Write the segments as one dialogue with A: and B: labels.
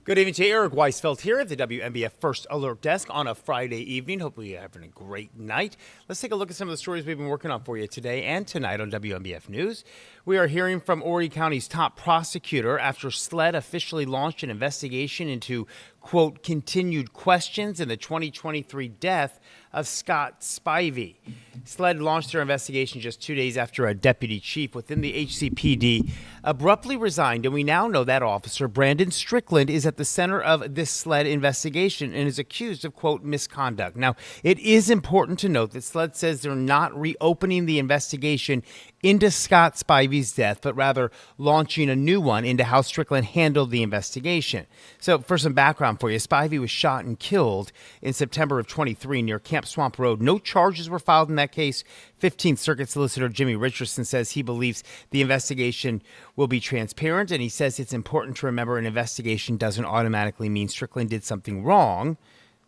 A: Good evening to you. Eric Weisfeld here at the WNBF First Alert Desk on a Friday evening. Hopefully you're having a great night. Let's take a look at some of the stories we've been working on for you today and tonight on WNBF News. We are hearing from Horry County's top prosecutor after SLED officially launched an investigation into, quote, continued questions in the 2023 death of Scott Spivey. SLED launched their investigation just 2 days after a deputy chief within the HCPD abruptly resigned, and we now know that officer, Brandon Strickland, is at the center of this SLED investigation and is accused of, quote, misconduct. Now, it is important to note that SLED says they're not reopening the investigation into Scott Spivey's death, but rather launching a new one into how Strickland handled the investigation. So for some background for you, Spivey was shot and killed in September of 23 near Camp Swamp Road. No charges were filed in that case. 15th Circuit Solicitor Jimmy Richardson says he believes the investigation will be transparent, and he says it's important to remember an investigation doesn't automatically mean Strickland did something wrong.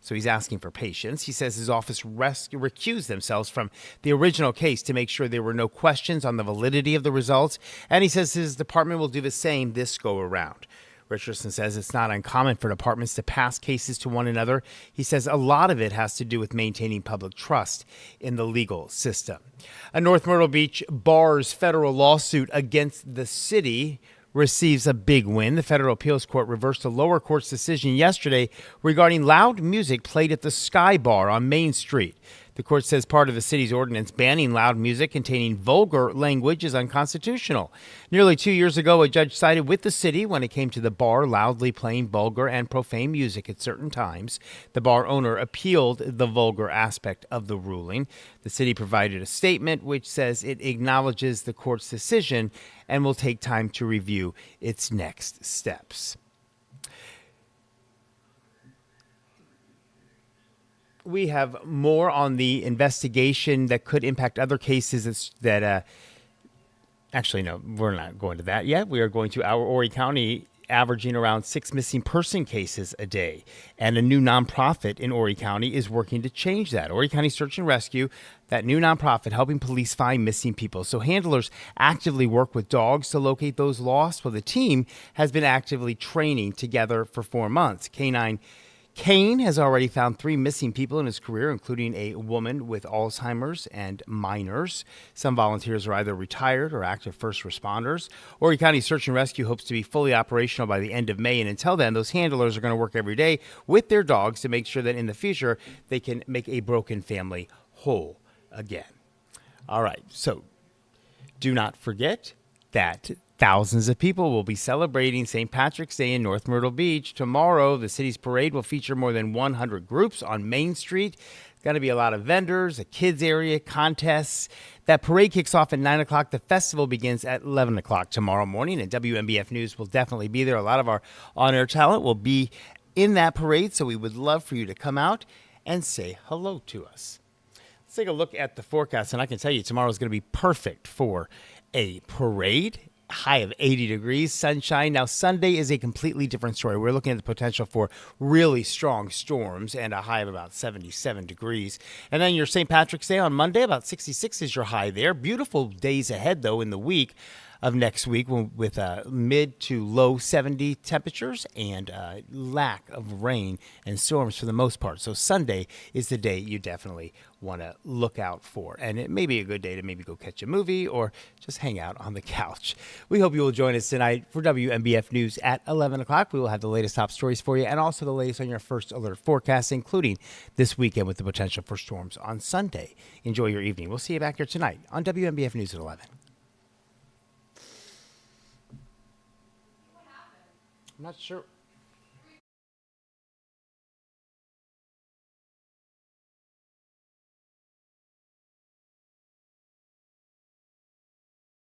A: So he's asking for patience. He says his office recused themselves from the original case to make sure there were no questions on the validity of the results. And he says his department will do the same this go around. Richardson says it's not uncommon for departments to pass cases to one another. He says a lot of it has to do with maintaining public trust in the legal system. A North Myrtle Beach bar's federal lawsuit against the city receives a big win. The federal appeals court reversed a lower court's decision yesterday regarding loud music played at the Sky Bar on Main Street. The court says part of the city's ordinance banning loud music containing vulgar language is unconstitutional. Nearly 2 years ago, a judge sided with the city when it came to the bar loudly playing vulgar and profane music at certain times. The bar owner appealed the vulgar aspect of the ruling. The city provided a statement which says it acknowledges the court's decision and will take time to review its next steps. We have more on the investigation that could impact other cases actually, no, we're not going to that yet. We are going to our Horry County averaging around 6 missing person cases a day. And a new nonprofit in Horry County is working to change that. Horry County Search and Rescue, that new nonprofit helping police find missing people. So handlers actively work with dogs to locate those lost. Well, the team has been actively training together for 4 months. Klein has already found 3 missing people in his career, including a woman with Alzheimer's and minors. Some volunteers are either retired or active first responders. Horry County Search and Rescue hopes to be fully operational by the end of May. And until then, those handlers are going to work every day with their dogs to make sure that in the future they can make a broken family whole again. All right, so do not forget that thousands of people will be celebrating St. Patrick's Day in North Myrtle Beach. Tomorrow, the city's parade will feature more than 100 groups on Main Street. There's going to be a lot of vendors, a kids area, contests. That parade kicks off at 9 o'clock. The festival begins at 11 o'clock tomorrow morning, and WNBF News will definitely be there. A lot of our on-air talent will be in that parade, so we would love for you to come out and say hello to us. Let's take a look at the forecast, and I can tell you tomorrow is going to be perfect for a parade. High of 80 degrees, sunshine. Now, Sunday is a completely different story. We're looking at the potential for really strong storms and a high of about 77 degrees. And then your St. Patrick's Day on Monday, about 66 is your high there. Beautiful days ahead, though, in the week of next week with mid to low 70 temperatures and lack of rain and storms for the most part. So Sunday is the day you definitely want to look out for. And it may be a good day to maybe go catch a movie or just hang out on the couch. We hope you will join us tonight for WNBF News at 11 o'clock. We will have the latest top stories for you and also the latest on your first alert forecast, including this weekend with the potential for storms on Sunday. Enjoy your evening. We'll see you back here tonight on WNBF News at 11. I'm not sure.